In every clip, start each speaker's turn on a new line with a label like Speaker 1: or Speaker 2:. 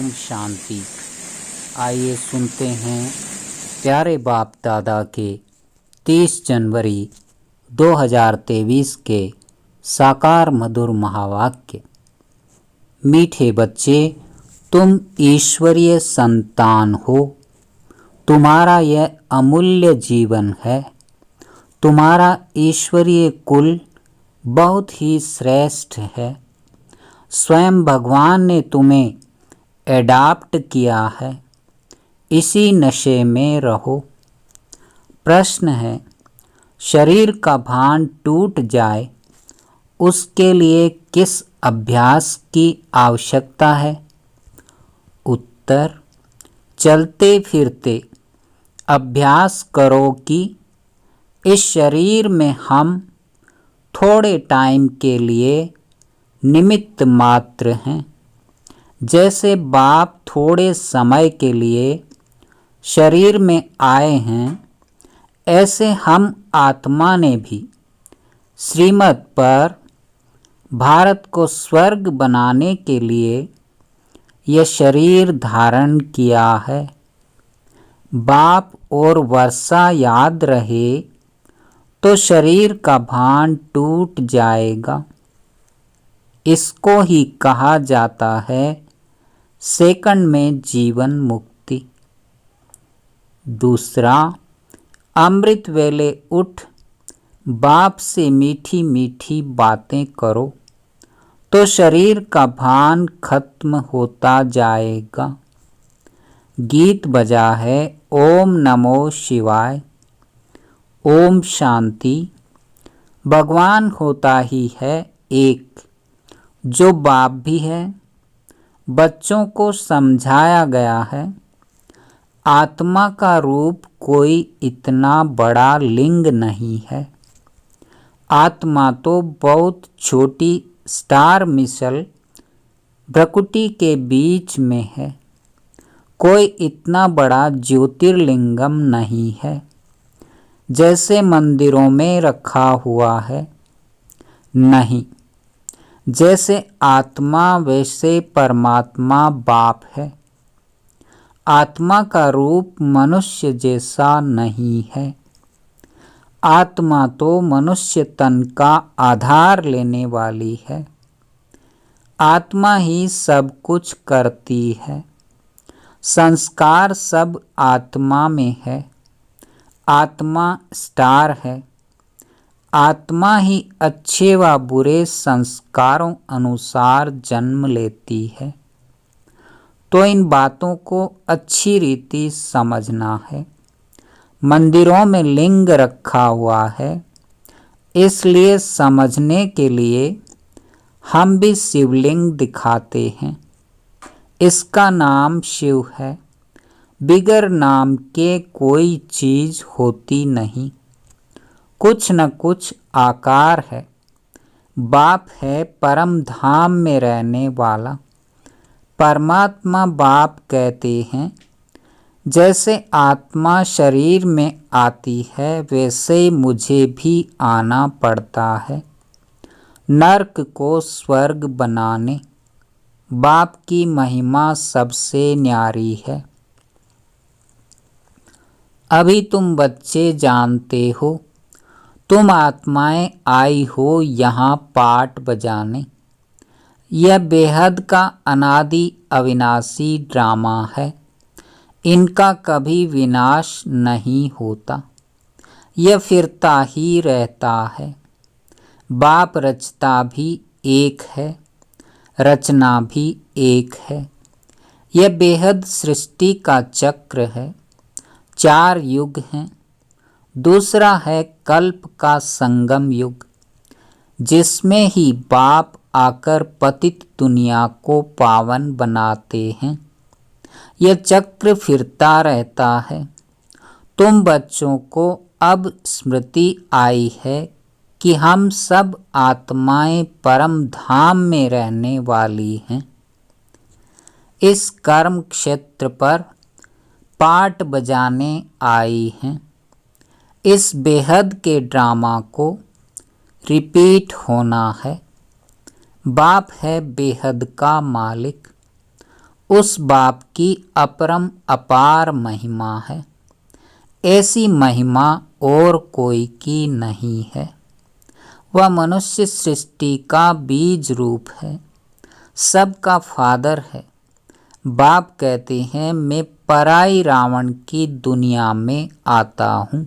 Speaker 1: परम शांति। आइए सुनते हैं प्यारे बाप दादा के 30 जनवरी 2023 के साकार मधुर महावाक्य। मीठे बच्चे, तुम ईश्वरीय संतान हो। तुम्हारा यह अमूल्य जीवन है। तुम्हारा ईश्वरीय कुल बहुत ही श्रेष्ठ है। स्वयं भगवान ने तुम्हें एडाप्ट किया है। इसी नशे में रहो। प्रश्न है, शरीर का भान टूट जाए उसके लिए किस अभ्यास की आवश्यकता है? उत्तर, चलते फिरते अभ्यास करो कि इस शरीर में हम थोड़े टाइम के लिए निमित्त मात्र हैं। जैसे बाप थोड़े समय के लिए शरीर में आए हैं, ऐसे हम आत्मा ने भी श्रीमत पर भारत को स्वर्ग बनाने के लिए यह शरीर धारण किया है। बाप और वर्षा याद रहे तो शरीर का भान टूट जाएगा। इसको ही कहा जाता है सेकंड में जीवन मुक्ति। दूसरा, अमृत वेले उठ बाप से मीठी मीठी बातें करो तो शरीर का भान खत्म होता जाएगा। गीत बजा है ओम नमो शिवाय। ओम शांति। भगवान होता ही है एक, जो बाप भी है। बच्चों को समझाया गया है, आत्मा का रूप कोई इतना बड़ा लिंग नहीं है। आत्मा तो बहुत छोटी स्टार मिसल भ्रकुटी के बीच में है। कोई इतना बड़ा ज्योतिर्लिंगम नहीं है जैसे मंदिरों में रखा हुआ है। नहीं, जैसे आत्मा वैसे परमात्मा बाप है। आत्मा का रूप मनुष्य जैसा नहीं है। आत्मा तो मनुष्य तन का आधार लेने वाली है। आत्मा ही सब कुछ करती है। संस्कार सब आत्मा में है। आत्मा स्टार है। आत्मा ही अच्छे व बुरे संस्कारों अनुसार जन्म लेती है। तो इन बातों को अच्छी रीति समझना है। मंदिरों में लिंग रखा हुआ है, इसलिए समझने के लिए हम भी शिवलिंग दिखाते हैं। इसका नाम शिव है। बिगर नाम के कोई चीज होती नहीं। कुछ न कुछ आकार है। बाप है परम धाम में रहने वाला। परमात्मा बाप कहते हैं, जैसे आत्मा शरीर में आती है वैसे मुझे भी आना पड़ता है नर्क को स्वर्ग बनाने। बाप की महिमा सबसे न्यारी है। अभी तुम बच्चे जानते हो, तुम आत्माएं आई हो यहाँ पाठ बजाने। यह बेहद का अनादि अविनाशी ड्रामा है। इनका कभी विनाश नहीं होता। यह फिरता ही रहता है। बाप रचता भी एक है, रचना भी एक है। यह बेहद सृष्टि का चक्र है। 4 युग हैं। दूसरा है कल्प का संगम युग, जिसमें ही बाप आकर पतित दुनिया को पावन बनाते हैं। यह चक्र फिरता रहता है। तुम बच्चों को अब स्मृति आई है कि हम सब आत्माएं परम धाम में रहने वाली हैं। इस कर्म क्षेत्र पर पाठ बजाने आई हैं। इस बेहद के ड्रामा को रिपीट होना है। बाप है बेहद का मालिक। उस बाप की अपरम अपार महिमा है। ऐसी महिमा और कोई की नहीं है। वह मनुष्य सृष्टि का बीज रूप है, सबका फादर है। बाप कहते हैं मैं पराई रावण की दुनिया में आता हूँ।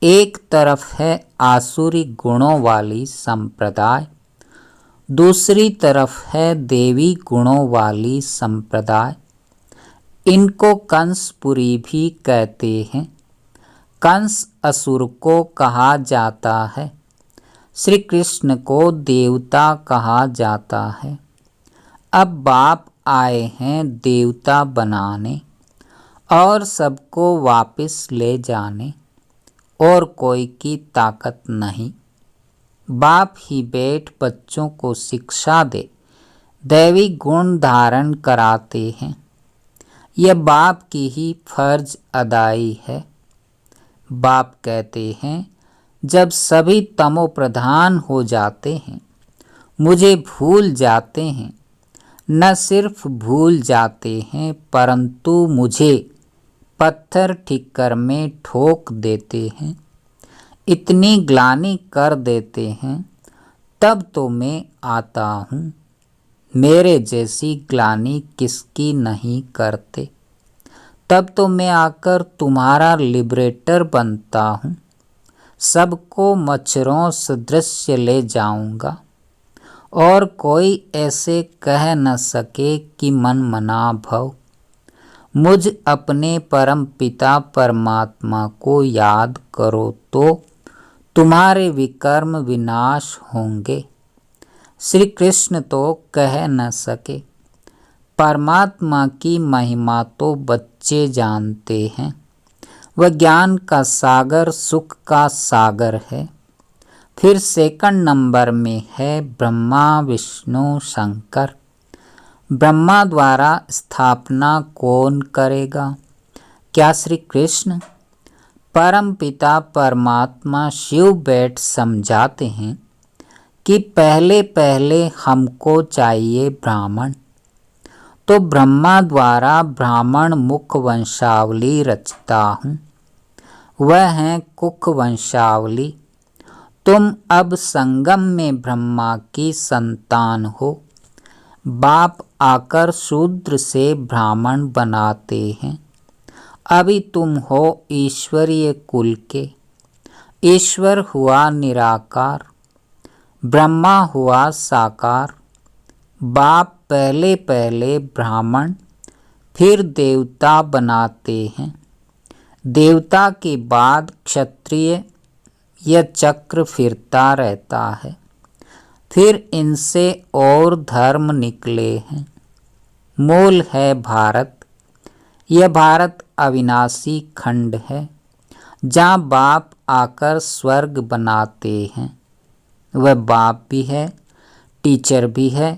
Speaker 1: एक तरफ है आसुरी गुणों वाली संप्रदाय, दूसरी तरफ है देवी गुणों वाली संप्रदाय। इनको कंसपुरी भी कहते हैं। कंस असुर को कहा जाता है, श्री कृष्ण को देवता कहा जाता है। अब बाप आए हैं देवता बनाने और सबको वापस ले जाने, और कोई की ताकत नहीं। बाप ही बैठ बच्चों को शिक्षा दे, दैवी गुण धारण कराते हैं। यह बाप की ही फर्ज अदाई है। बाप कहते हैं जब सभी तमो प्रधान हो जाते हैं, मुझे भूल जाते हैं, न सिर्फ भूल जाते हैं परंतु मुझे पत्थर ठिक्कर में ठोक देते हैं, इतनी ग्लानि कर देते हैं। तब तो मैं आता हूँ। मेरे जैसी ग्लानि किसकी नहीं करते। तब तो मैं आकर तुम्हारा लिबरेटर बनता हूँ। सबको मच्छरों सदृश ले जाऊंगा, और कोई ऐसे कह न सके कि मन मना भव। मुझ अपने परम पिता परमात्मा को याद करो तो तुम्हारे विकर्म विनाश होंगे। श्री कृष्ण तो कह न सके। परमात्मा की महिमा तो बच्चे जानते हैं। वह ज्ञान का सागर, सुख का सागर है। फिर सेकंड नंबर में है ब्रह्मा विष्णु शंकर। ब्रह्मा द्वारा स्थापना कौन करेगा? क्या श्री कृष्ण? परम पिता परमात्मा शिव बैठ समझाते हैं कि पहले पहले हमको चाहिए ब्राह्मण। तो ब्रह्मा द्वारा ब्राह्मण मुख वंशावली रचता हूँ। वह है कुख वंशावली। तुम अब संगम में ब्रह्मा की संतान हो। बाप आकर शूद्र से ब्राह्मण बनाते हैं। अभी तुम हो ईश्वरीय कुल के। ईश्वर हुआ निराकार, ब्रह्मा हुआ साकार। बाप पहले पहले ब्राह्मण फिर देवता बनाते हैं। देवता के बाद क्षत्रिय। यह चक्र फिरता रहता है। फिर इनसे और धर्म निकले हैं। मूल है भारत। यह भारत अविनाशी खंड है, जहाँ बाप आकर स्वर्ग बनाते हैं। वह बाप भी है, टीचर भी है,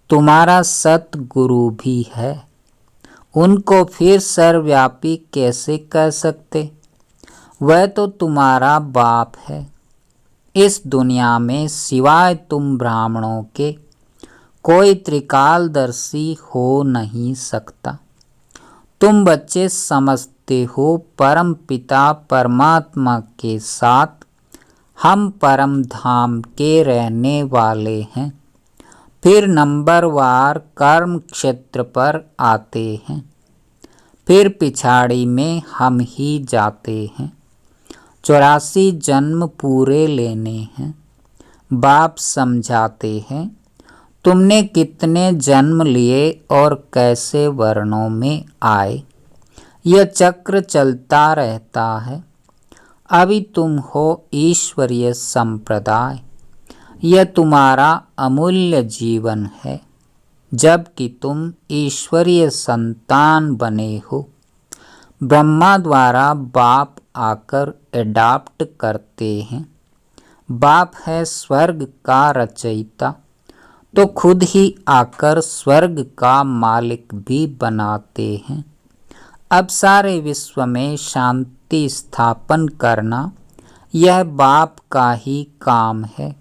Speaker 1: तुम्हारा सतगुरु भी है। उनको फिर सर्वव्यापी कैसे कह सकते? वह तो तुम्हारा बाप है। इस दुनिया में सिवाय तुम ब्राह्मणों के कोई त्रिकालदर्शी हो नहीं सकता। तुम बच्चे समझते हो परम पिता परमात्मा के साथ हम परम धाम के रहने वाले हैं। फिर नंबरवार कर्म क्षेत्र पर आते हैं। फिर पिछाड़ी में हम ही जाते हैं। 84 जन्म पूरे लेने हैं। बाप समझाते हैं तुमने कितने जन्म लिए और कैसे वर्णों में आए। यह चक्र चलता रहता है। अभी तुम हो ईश्वरीय संप्रदाय। यह तुम्हारा अमूल्य जीवन है, जबकि तुम ईश्वरीय संतान बने हो। ब्रह्मा द्वारा बाप आकर एडाप्ट करते हैं। बाप है स्वर्ग का रचयिता, तो खुद ही आकर स्वर्ग का मालिक भी बनाते हैं। अब सारे विश्व में शांति स्थापन करना यह बाप का ही काम है।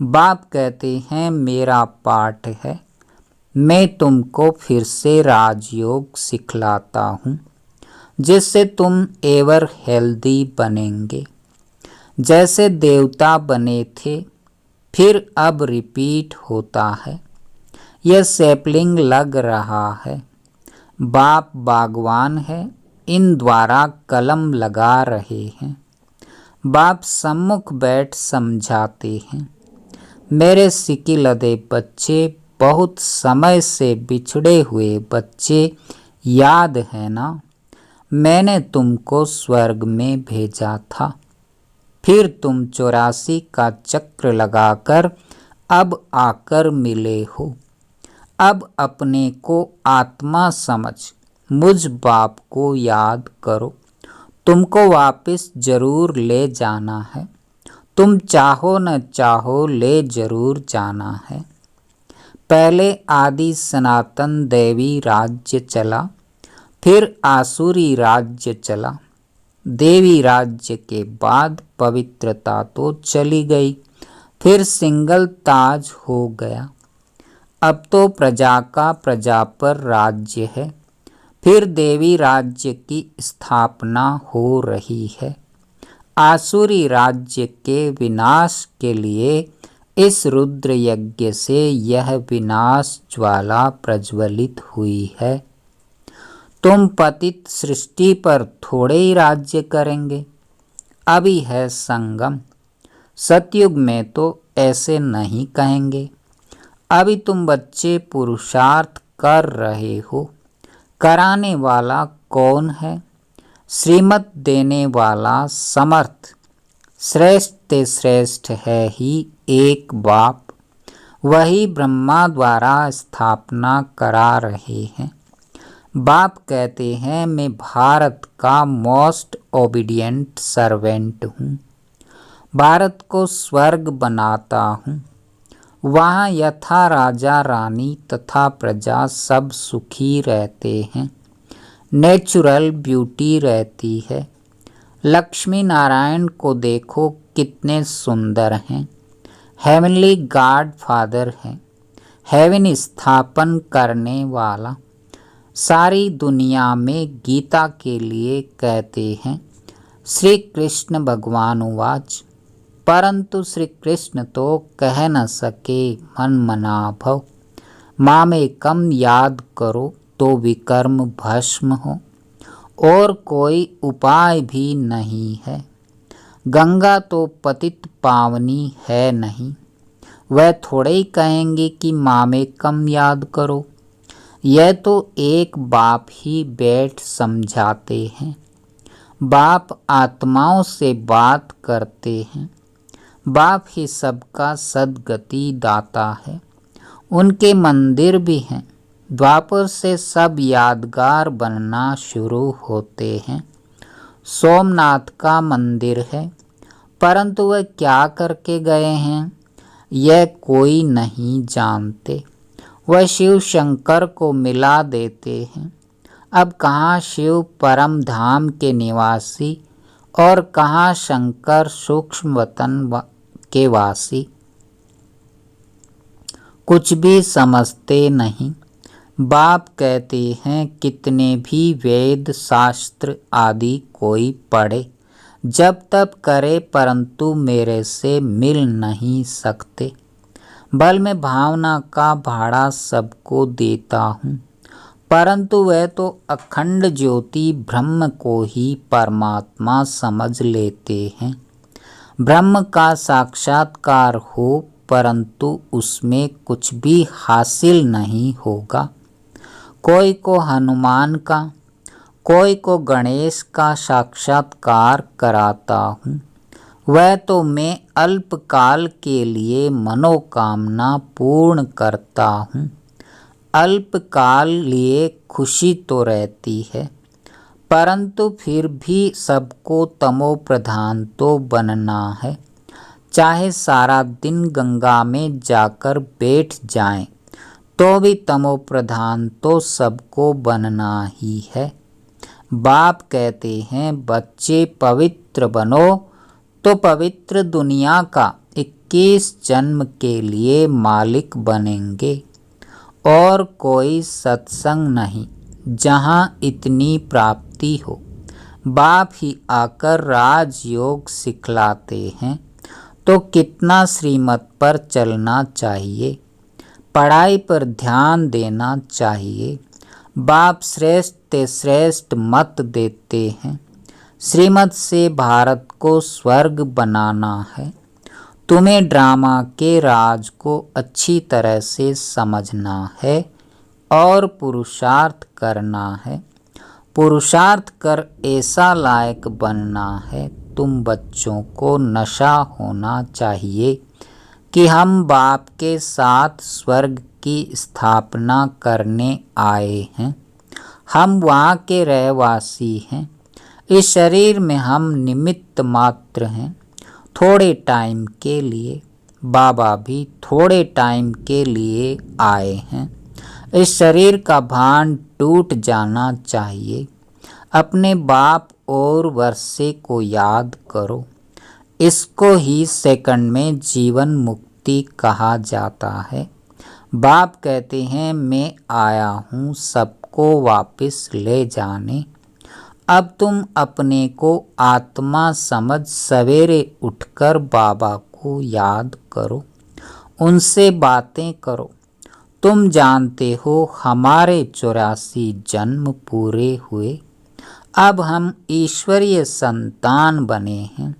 Speaker 1: बाप कहते हैं मेरा पाठ है, मैं तुमको फिर से राजयोग सिखलाता हूँ, जिससे तुम एवर हेल्दी बनेंगे। जैसे देवता बने थे, फिर अब रिपीट होता है। यह सैपलिंग लग रहा है। बाप बागवान है, इन द्वारा कलम लगा रहे हैं। बाप सम्मुख बैठ समझाते हैं। मेरे सिकिलदे बच्चे, बहुत समय से बिछड़े हुए बच्चे, याद है ना? मैंने तुमको स्वर्ग में भेजा था, फिर तुम 84 का चक्र लगाकर अब आकर मिले हो। अब अपने को आत्मा समझ मुझ बाप को याद करो। तुमको वापस जरूर ले जाना है, तुम चाहो न चाहो ले जरूर जाना है। पहले आदि सनातन देवी राज्य चला, फिर आसुरी राज्य चला। देवी राज्य के बाद पवित्रता तो चली गई, फिर सिंगल ताज हो गया। अब तो प्रजा का प्रजा पर राज्य है, फिर देवी राज्य की स्थापना हो रही है। आसुरी राज्य के विनाश के लिए इस रुद्र यज्ञ से यह विनाश ज्वाला प्रज्वलित हुई है। तुम पतित सृष्टि पर थोड़े ही राज्य करेंगे। अभी है संगम, सतयुग में तो ऐसे नहीं कहेंगे। अभी तुम बच्चे पुरुषार्थ कर रहे हो। कराने वाला कौन है? श्रीमत देने वाला समर्थ। श्रेष्ठ ते श्रेष्ठ है ही एक बाप, वही ब्रह्मा द्वारा स्थापना करा रहे हैं। बाप कहते हैं, मैं भारत का मोस्ट ओबीडिएंट सर्वेंट हूँ। भारत को स्वर्ग बनाता हूँ। वहाँ यथा राजा रानी तथा प्रजा सब सुखी रहते हैं। नेचुरल ब्यूटी रहती है। लक्ष्मी नारायण को देखो, कितने सुंदर हैं। हेवनली गॉड फादर हैं, हेवन स्थापन करने वाला। सारी दुनिया में गीता के लिए कहते हैं। श्री कृष्ण भगवान उवाच, परंतु श्री कृष्ण तो कह न सके मन मना भव। मामेकम याद करो तो विकर्म भस्म हो, और कोई उपाय भी नहीं है। गंगा तो पतित पावनी है नहीं, वह थोड़े ही कहेंगे कि मामेकम याद करो। यह तो एक बाप ही बैठ समझाते हैं। बाप आत्माओं से बात करते हैं। बाप ही सबका सद्गति दाता है। उनके मंदिर भी हैं। द्वापर से सब यादगार बनना शुरू होते हैं। सोमनाथ का मंदिर है, परंतु वह क्या करके गए हैं, यह कोई नहीं जानते। वह शिव शंकर को मिला देते हैं। अब कहाँ शिव परम धाम के निवासी और कहाँ शंकर सूक्ष्म वतन के वासी, कुछ भी समझते नहीं। बाप कहते हैं, कितने भी वेद शास्त्र आदि कोई पढ़े, जब तब करे, परंतु मेरे से मिल नहीं सकते। बल में भावना का भाड़ा सबको देता हूँ, परंतु वह तो अखंड ज्योति ब्रह्म को ही परमात्मा समझ लेते हैं। ब्रह्म का साक्षात्कार हो, परंतु उसमें कुछ भी हासिल नहीं होगा। कोई को हनुमान का, कोई को गणेश का साक्षात्कार कराता हूँ। वह तो मैं अल्पकाल के लिए मनोकामना पूर्ण करता हूँ। अल्पकाल लिए खुशी तो रहती है, परंतु फिर भी सबको तमो प्रधान तो बनना है। चाहे सारा दिन गंगा में जाकर बैठ जाएं, तो भी तमो प्रधान तो सबको बनना ही है। बाप कहते हैं, बच्चे पवित्र बनो तो पवित्र दुनिया का 21 जन्म के लिए मालिक बनेंगे, और कोई सत्संग नहीं जहाँ इतनी प्राप्ति हो। बाप ही आकर राजयोग सिखलाते हैं, तो कितना श्रीमत पर चलना चाहिए, पढ़ाई पर ध्यान देना चाहिए। बाप श्रेष्ठ ते श्रेष्ठ मत देते हैं, श्रीमत से भारत को स्वर्ग बनाना है। तुम्हें ड्रामा के राज को अच्छी तरह से समझना है और पुरुषार्थ करना है। पुरुषार्थ कर ऐसा लायक बनना है। तुम बच्चों को नशा होना चाहिए कि हम बाप के साथ स्वर्ग की स्थापना करने आए हैं। हम वहाँ के रहवासी हैं। इस शरीर में हम निमित्त मात्र हैं, थोड़े टाइम के लिए। बाबा भी थोड़े टाइम के लिए आए हैं। इस शरीर का भान टूट जाना चाहिए। अपने बाप और वर्षे को याद करो। इसको ही सेकंड में जीवन मुक्ति कहा जाता है। बाप कहते हैं मैं आया हूँ सबको वापस ले जाने। अब तुम अपने को आत्मा समझ सवेरे उठकर बाबा को याद करो, उनसे बातें करो। तुम जानते हो हमारे 84 जन्म पूरे हुए। अब हम ईश्वरीय संतान बने हैं,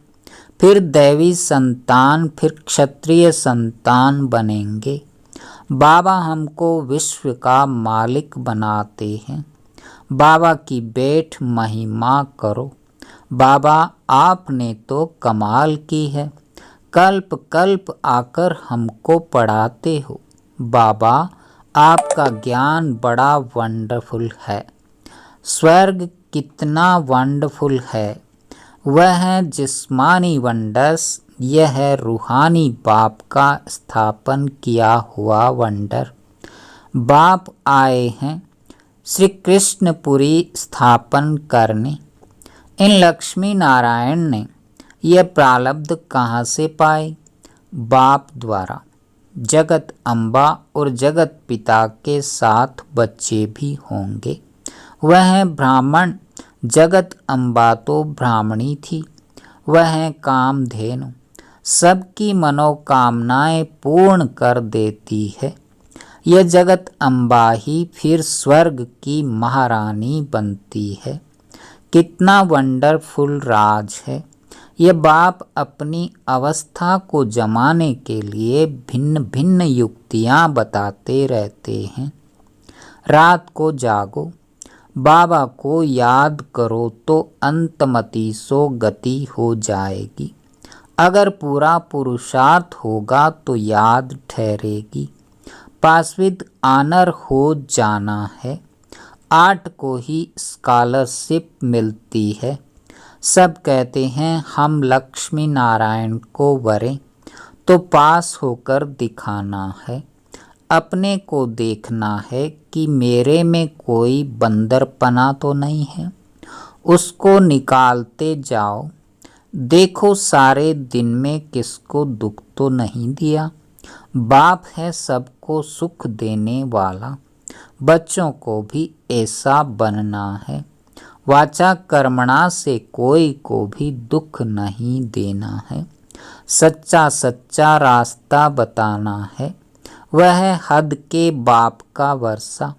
Speaker 1: फिर दैवी संतान, फिर क्षत्रिय संतान बनेंगे। बाबा हमको विश्व का मालिक बनाते हैं। बाबा की बैठ महिमा करो। बाबा आपने तो कमाल की है, कल्प कल्प आकर हमको पढ़ाते हो। बाबा आपका ज्ञान बड़ा वंडरफुल है। स्वर्ग कितना वंडरफुल है। वह है जिस्मानी वंडर्स, यह है रूहानी बाप का स्थापन किया हुआ वंडर। बाप आए हैं श्री कृष्णपुरी स्थापन करने। इन लक्ष्मी नारायण ने यह प्रारब्ध कहाँ से पाए? बाप द्वारा। जगत अम्बा और जगत पिता के साथ बच्चे भी होंगे। वह है ब्राह्मण। जगत अम्बा तो ब्राह्मणी थी। वह है कामधेनु, सबकी मनोकामनाएं पूर्ण कर देती है। यह जगत अम्बा ही फिर स्वर्ग की महारानी बनती है। कितना वंडरफुल राज है। यह बाप अपनी अवस्था को जमाने के लिए भिन्न भिन्न युक्तियाँ बताते रहते हैं। रात को जागो, बाबा को याद करो तो अंतमति सो गति हो जाएगी। अगर पूरा पुरुषार्थ होगा तो याद ठहरेगी। पासविद आनर हो जाना है। 8 को ही स्कॉलरशिप मिलती है। सब कहते हैं हम लक्ष्मी नारायण को वरें, तो पास होकर दिखाना है। अपने को देखना है कि मेरे में कोई बंदरपना तो नहीं है। उसको निकालते जाओ। देखो सारे दिन में किसको दुख तो नहीं दिया। बाप है सबको सुख देने वाला। बच्चों को भी ऐसा बनना है। वाचा कर्मणा से कोई को भी दुख नहीं देना है। सच्चा सच्चा रास्ता बताना है। वह है हद के बाप का वर्षा,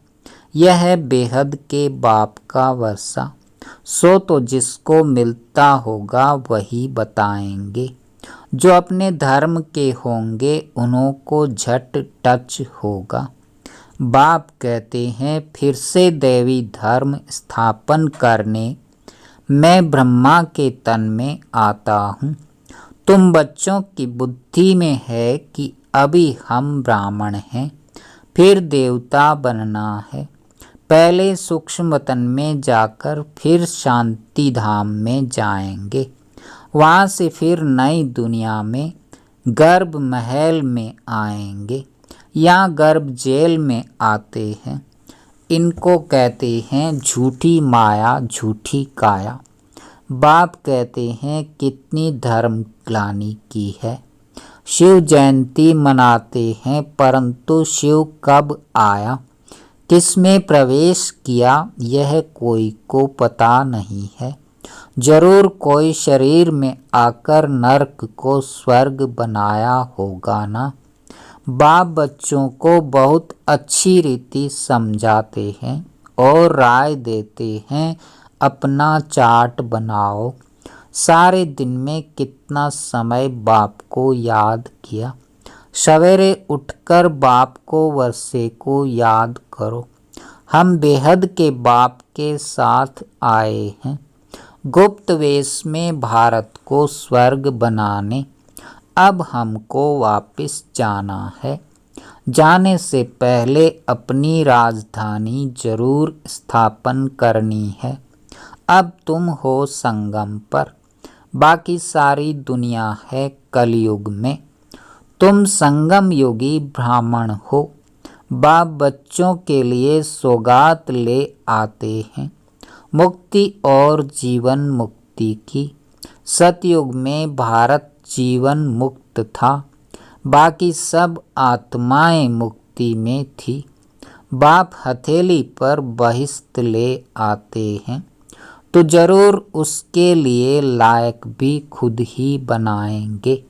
Speaker 1: यह है बेहद के बाप का वर्षा। सो तो जिसको मिलता होगा वही बताएंगे। जो अपने धर्म के होंगे उन्हों को झट टच होगा। बाप कहते हैं फिर से दैवी धर्म स्थापन करने मैं ब्रह्मा के तन में आता हूँ। तुम बच्चों की बुद्धि में है कि अभी हम ब्राह्मण हैं, फिर देवता बनना है। पहले सूक्ष्म तन में जाकर फिर शांति धाम में जाएंगे। वहाँ से फिर नई दुनिया में गर्भ महल में आएंगे। यहाँ गर्भ जेल में आते हैं। इनको कहते हैं झूठी माया झूठी काया। बाप कहते हैं कितनी धर्म ग्लानि की है। शिव जयंती मनाते हैं, परंतु शिव कब आया, किसमें प्रवेश किया, यह कोई को पता नहीं है। जरूर कोई शरीर में आकर नरक को स्वर्ग बनाया होगा ना। बाप बच्चों को बहुत अच्छी रीति समझाते हैं और राय देते हैं, अपना चार्ट बनाओ। सारे दिन में कितना समय बाप को याद किया। सवेरे उठकर बाप को वर्षे को याद करो। हम बेहद के बाप के साथ आए हैं, गुप्त वेश में भारत को स्वर्ग बनाने। अब हमको वापस जाना है। जाने से पहले अपनी राजधानी जरूर स्थापन करनी है। अब तुम हो संगम पर, बाकी सारी दुनिया है कलयुग में। तुम संगम योगी ब्राह्मण हो। बाप बच्चों के लिए सौगात ले आते हैं, मुक्ति और जीवन मुक्ति की। सतयुग में भारत जीवन मुक्त था, बाकी सब आत्माएं मुक्ति में थी। बाप हथेली पर बहिश्त ले आते हैं, तो जरूर उसके लिए लायक भी खुद ही बनाएंगे।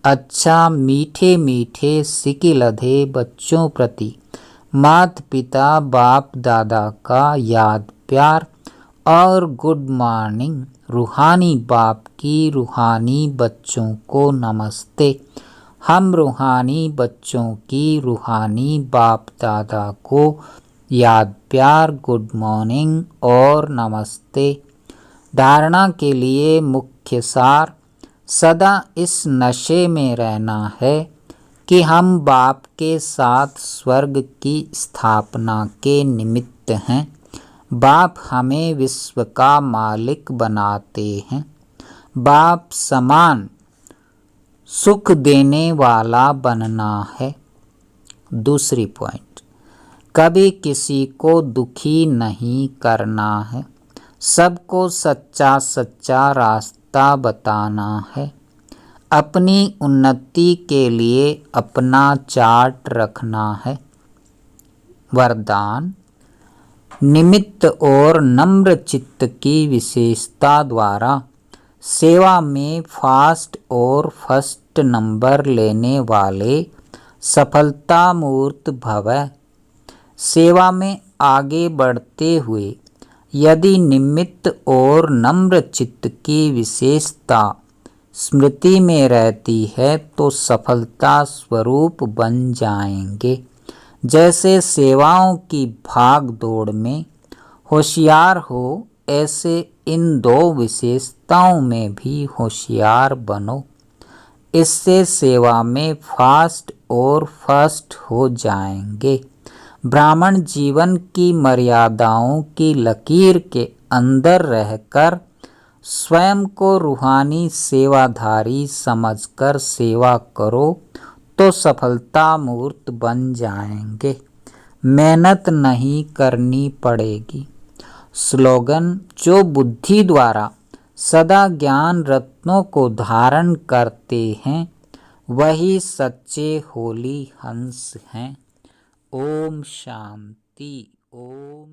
Speaker 1: अच्छा मीठे मीठे सिकिलधे बच्चों प्रति माता पिता बाप दादा का याद प्यार और गुड मॉर्निंग। रूहानी बाप की रूहानी बच्चों को नमस्ते। हम रूहानी बच्चों की रूहानी बाप दादा को याद प्यार गुड मॉर्निंग और नमस्ते। धारणा के लिए मुख्य सार, सदा इस नशे में रहना है कि हम बाप के साथ स्वर्ग की स्थापना के निमित्त हैं। बाप हमें विश्व का मालिक बनाते हैं। बाप समान सुख देने वाला बनना है। दूसरी पॉइंट, कभी किसी को दुखी नहीं करना है। सबको सच्चा सच्चा रास्ता बताना है। अपनी उन्नति के लिए अपना चार्ट रखना है। वरदान, निमित्त और नम्र चित्त की विशेषता द्वारा सेवा में फास्ट और फर्स्ट नंबर लेने वाले सफलता मूर्त भव। सेवा में आगे बढ़ते हुए यदि निमित्त और नम्र चित्त की विशेषता स्मृति में रहती है तो सफलता स्वरूप बन जाएंगे। जैसे सेवाओं की भाग दौड़ में होशियार हो, ऐसे इन दो विशेषताओं में भी होशियार बनो। इससे सेवा में फास्ट और फर्स्ट हो जाएंगे। ब्राह्मण जीवन की मर्यादाओं की लकीर के अंदर रहकर स्वयं को रूहानी सेवाधारी समझकर सेवा करो तो सफलता मूर्त बन जाएंगे। मेहनत नहीं करनी पड़ेगी। स्लोगन, जो बुद्धि द्वारा सदा ज्ञान रत्नों को धारण करते हैं वही सच्चे होली हंस हैं। ओम शांति। ओम